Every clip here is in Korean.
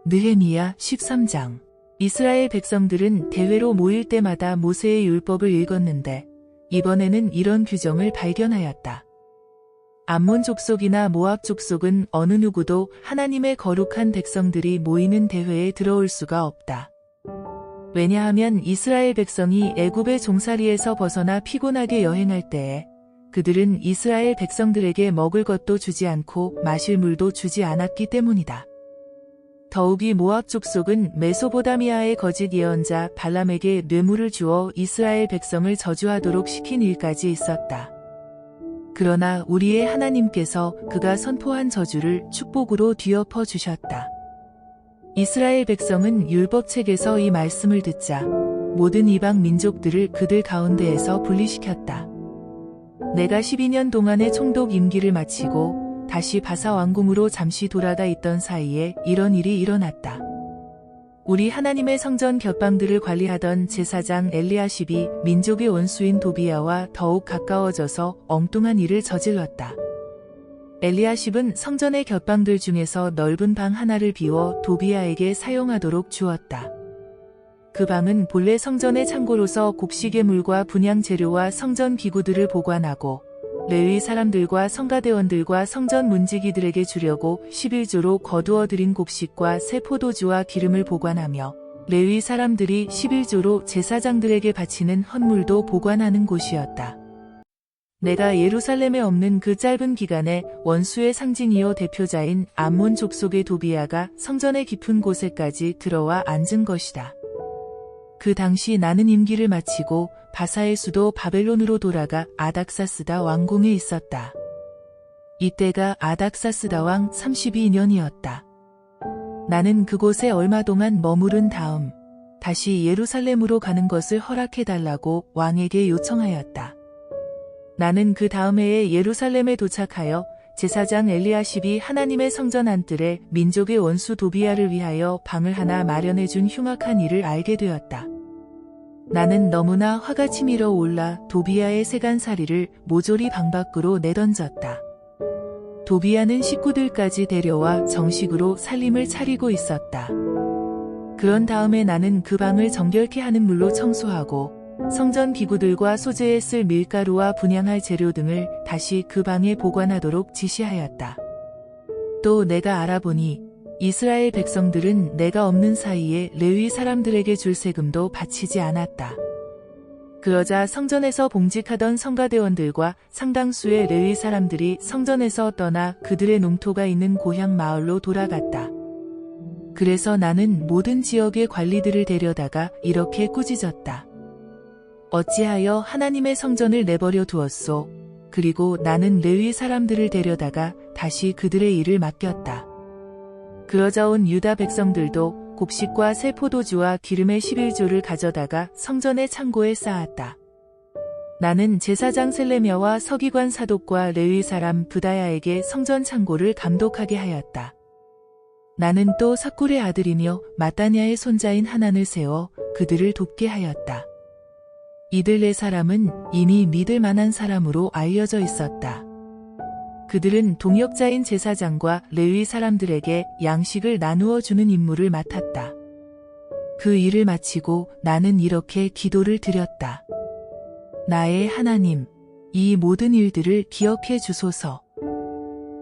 느헤미야 13장. 이스라엘 백성들은 대회로 모일 때마다 모세의 율법을 읽었는데 이번에는 이런 규정을 발견하였다. 암몬 족속이나 모압 족속은 어느 누구도 하나님의 거룩한 백성들이 모이는 대회에 들어올 수가 없다. 왜냐하면 이스라엘 백성이 애굽의 종살이에서 벗어나 피곤하게 여행할 때에 그들은 이스라엘 백성들에게 먹을 것도 주지 않고 마실 물도 주지 않았기 때문이다. 더욱이 모압 족속은 메소보다미아의 거짓 예언자 발람에게 뇌물을 주어 이스라엘 백성을 저주하도록 시킨 일까지 있었다. 그러나 우리의 하나님께서 그가 선포한 저주를 축복으로 뒤엎어 주셨다. 이스라엘 백성은 율법책에서 이 말씀을 듣자 모든 이방 민족들을 그들 가운데에서 분리시켰다. 내가 12년 동안의 총독 임기를 마치고 다시 바사 왕궁으로 잠시 돌아가 있던 사이에 이런 일이 일어났다. 우리 하나님의 성전 곁방들을 관리하던 제사장 엘리야십이 민족의 원수인 도비야와 더욱 가까워져서 엉뚱한 일을 저질렀다. 엘리야십은 성전의 곁방들 중에서 넓은 방 하나를 비워 도비야에게 사용하도록 주었다. 그 방은 본래 성전의 창고로서 곡식의 물과 분향 재료와 성전 기구들을 보관하고 레위 사람들과 성가대원들과 성전 문지기들에게 주려고 11조로 거두어 들인 곡식과 새 포도주와 기름을 보관하며 레위 사람들이 11조로 제사장들에게 바치는 헌물도 보관하는 곳이었다. 내가 예루살렘에 없는 그 짧은 기간에 원수의 상징이요 대표자인 암몬 족속의 도비야가 성전의 깊은 곳에까지 들어와 앉은 것이다. 그 당시 나는 임기를 마치고 바사의 수도 바벨론으로 돌아가 아닥사스다 왕궁에 있었다. 이때가 아닥사스다 왕 32년이었다. 나는 그곳에 얼마 동안 머무른 다음 다시 예루살렘으로 가는 것을 허락해달라고 왕에게 요청하였다. 나는 그 다음 해에 예루살렘에 도착하여 제사장 엘리야십이 하나님의 성전 안뜰에 민족의 원수 도비야를 위하여 방을 하나 마련해준 흉악한 일을 알게 되었다. 나는 너무나 화가 치밀어 올라 도비야의 세간살이를 모조리 방 밖으로 내던졌다. 도비야는 식구들까지 데려와 정식으로 살림을 차리고 있었다. 그런 다음에 나는 그 방을 정결케 하는 물로 청소하고 성전 기구들과 소재에 쓸 밀가루와 분향할 재료 등을 다시 그 방에 보관하도록 지시하였다. 또 내가 알아보니 이스라엘 백성들은 내가 없는 사이에 레위 사람들에게 줄 세금도 바치지 않았다. 그러자 성전에서 봉직하던 성가대원들과 상당수의 레위 사람들이 성전에서 떠나 그들의 농토가 있는 고향 마을로 돌아갔다. 그래서 나는 모든 지역의 관리들을 데려다가 이렇게 꾸짖었다. 어찌하여 하나님의 성전을 내버려 두었소? 그리고 나는 레위 사람들을 데려다가 다시 그들의 일을 맡겼다. 그러자 온 유다 백성들도 곡식과 새 포도주와 기름의 11조를 가져다가 성전의 창고에 쌓았다. 나는 제사장 셀레미야와 서기관 사독과 레위 사람 브다야에게 성전 창고를 감독하게 하였다. 나는 또 삭굴의 아들이며 마따냐의 손자인 하난을 세워 그들을 돕게 하였다. 이들 네 사람은 이미 믿을 만한 사람으로 알려져 있었다. 그들은 동역자인 제사장과 레위 사람들에게 양식을 나누어 주는 임무를 맡았다. 그 일을 마치고 나는 이렇게 기도를 드렸다. 나의 하나님, 이 모든 일들을 기억해 주소서.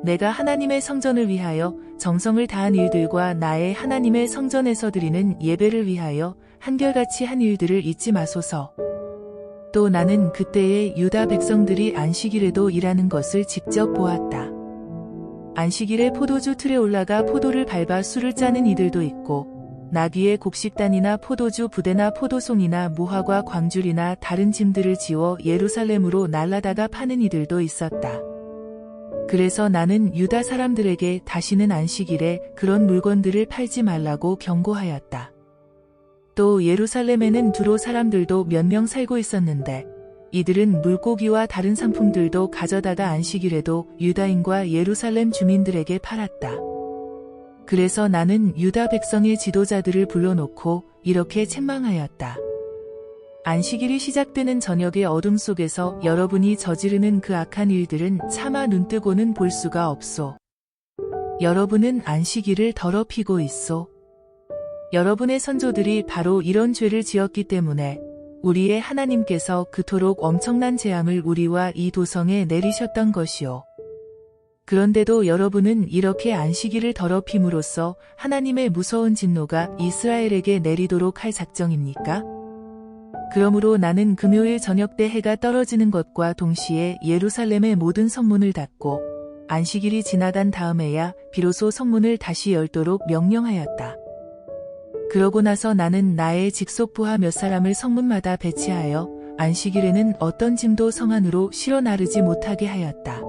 내가 하나님의 성전을 위하여 정성을 다한 일들과 나의 하나님의 성전에서 드리는 예배를 위하여 한결같이 한 일들을 잊지 마소서. 또 나는 그때에 유다 백성들이 안식일에도 일하는 것을 직접 보았다. 안식일에 포도주 틀에 올라가 포도를 밟아 술을 짜는 이들도 있고 나귀의 곡식단이나 포도주 부대나 포도송이나 무화과 광줄이나 다른 짐들을 지워 예루살렘으로 날라다가 파는 이들도 있었다. 그래서 나는 유다 사람들에게 다시는 안식일에 그런 물건들을 팔지 말라고 경고하였다. 또 예루살렘에는 두로 사람들도 몇 명 살고 있었는데 이들은 물고기와 다른 상품들도 가져다가 안식일에도 유다인과 예루살렘 주민들에게 팔았다. 그래서 나는 유다 백성의 지도자들을 불러놓고 이렇게 책망하였다. 안식일이 시작되는 저녁의 어둠 속에서 여러분이 저지르는 그 악한 일들은 차마 눈뜨고는 볼 수가 없소. 여러분은 안식일을 더럽히고 있소. 여러분의 선조들이 바로 이런 죄를 지었기 때문에 우리의 하나님께서 그토록 엄청난 재앙을 우리와 이 도성에 내리셨던 것이요. 그런데도 여러분은 이렇게 안식일을 더럽힘으로써 하나님의 무서운 진노가 이스라엘에게 내리도록 할 작정입니까? 그러므로 나는 금요일 저녁 때 해가 떨어지는 것과 동시에 예루살렘의 모든 성문을 닫고 안식일이 지나간 다음에야 비로소 성문을 다시 열도록 명령하였다. 그러고 나서 나는 나의 직속 부하 몇 사람을 성문마다 배치하여 안식일에는 어떤 짐도 성 안으로 실어 나르지 못하게 하였다.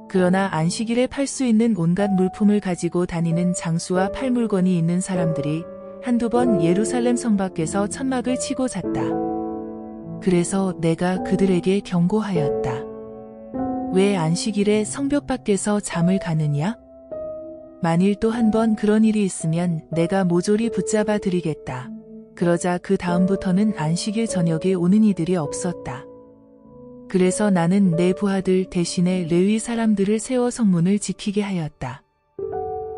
그러나 안식일에 팔 수 있는 온갖 물품을 가지고 다니는 장수와 팔 물건이 있는 사람들이 한두 번 예루살렘 성 밖에서 천막을 치고 잤다. 그래서 내가 그들에게 경고하였다. 왜 안식일에 성벽 밖에서 잠을 가느냐? 만일 또 한 번 그런 일이 있으면 내가 모조리 붙잡아 드리겠다. 그러자 그 다음부터는 안식일 저녁에 오는 이들이 없었다. 그래서 나는 내 부하들 대신에 레위 사람들을 세워 성문을 지키게 하였다.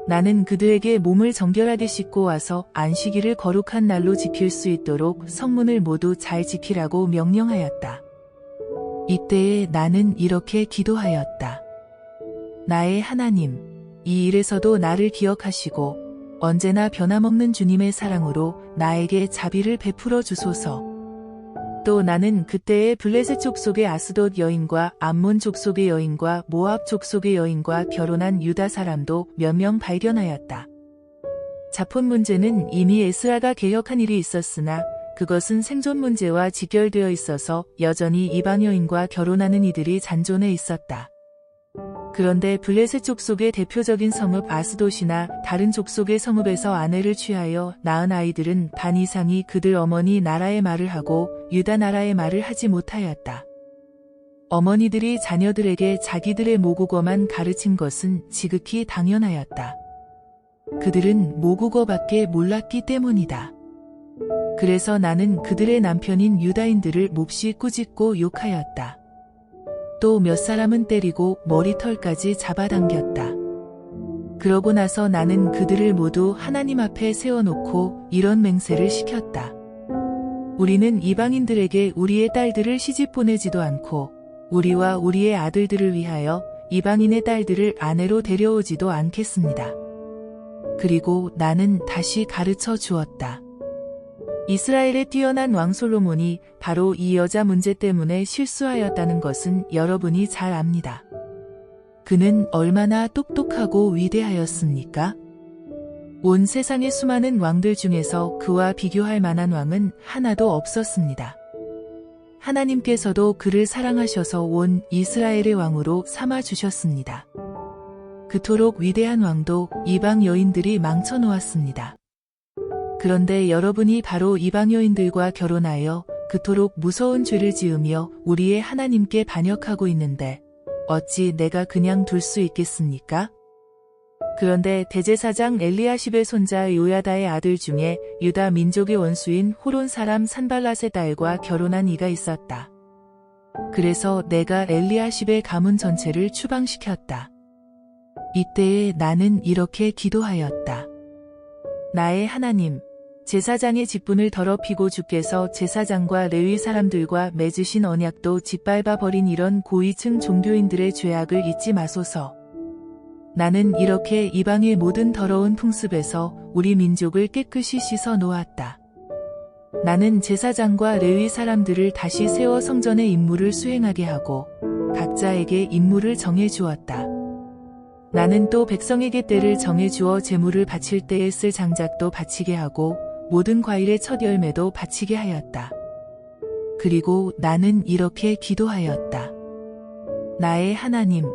나는 그들에게 몸을 정결하게 씻고 와서 안식일을 거룩한 날로 지킬 수 있도록 성문을 모두 잘 지키라고 명령하였다. 이때에 나는 이렇게 기도하였다. 나의 하나님, 이 일에서도 나를 기억하시고 언제나 변함없는 주님의 사랑으로 나에게 자비를 베풀어 주소서. 또 나는 그때의 블레셋 족속의 아스돗 여인과 암몬 족속의 여인과 모압 족속의 여인과 결혼한 유다 사람도 몇 명 발견하였다. 자폰 문제는 이미 에스라가 개혁한 일이 있었으나 그것은 생존 문제와 직결되어 있어서 여전히 이방 여인과 결혼하는 이들이 잔존해 있었다. 그런데 블레셋 족속의 대표적인 성읍 아스돗이나 다른 족속의 성읍에서 아내를 취하여 낳은 아이들은 반 이상이 그들 어머니 나라의 말을 하고 유다 나라의 말을 하지 못하였다. 어머니들이 자녀들에게 자기들의 모국어만 가르친 것은 지극히 당연하였다. 그들은 모국어밖에 몰랐기 때문이다. 그래서 나는 그들의 남편인 유다인들을 몹시 꾸짖고 욕하였다. 또 몇 사람은 때리고 머리털까지 잡아당겼다. 그러고 나서 나는 그들을 모두 하나님 앞에 세워놓고 이런 맹세를 시켰다. 우리는 이방인들에게 우리의 딸들을 시집 보내지도 않고 우리와 우리의 아들들을 위하여 이방인의 딸들을 아내로 데려오지도 않겠습니다. 그리고 나는 다시 가르쳐 주었다. 이스라엘의 뛰어난 왕 솔로몬이 바로 이 여자 문제 때문에 실수하였다는 것은 여러분이 잘 압니다. 그는 얼마나 똑똑하고 위대하였습니까? 온 세상의 수많은 왕들 중에서 그와 비교할 만한 왕은 하나도 없었습니다. 하나님께서도 그를 사랑하셔서 온 이스라엘의 왕으로 삼아주셨습니다. 그토록 위대한 왕도 이방 여인들이 망쳐놓았습니다. 그런데 여러분이 바로 이방 여인들과 결혼하여 그토록 무서운 죄를 지으며 우리의 하나님께 반역하고 있는데 어찌 내가 그냥 둘 수 있겠습니까? 그런데 대제사장 엘리야십의 손자 요야다의 아들 중에 유다 민족의 원수인 호론 사람 산발랏의 딸과 결혼한 이가 있었다. 그래서 내가 엘리야십의 가문 전체를 추방시켰다. 이때에 나는 이렇게 기도하였다. 나의 하나님, 제사장의 직분을 더럽히고 주께서 제사장과 레위 사람들과 맺으신 언약도 짓밟아 버린 이런 고위층 종교인들의 죄악을 잊지 마소서. 나는 이렇게 이방의 모든 더러운 풍습에서 우리 민족을 깨끗이 씻어 놓았다. 나는 제사장과 레위 사람들을 다시 세워 성전의 임무를 수행하게 하고 각자에게 임무를 정해 주었다. 나는 또 백성에게 때를 정해 주어 제물을 바칠 때에 쓸 장작도 바치게 하고 모든 과일의 첫 열매도 바치게 하였다. 그리고 나는 이렇게 기도하였다. 나의 하나님,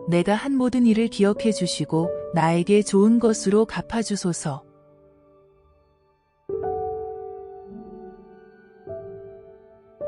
내가 한 모든 일을 기억해 주시고 나에게 좋은 것으로 갚아주소서.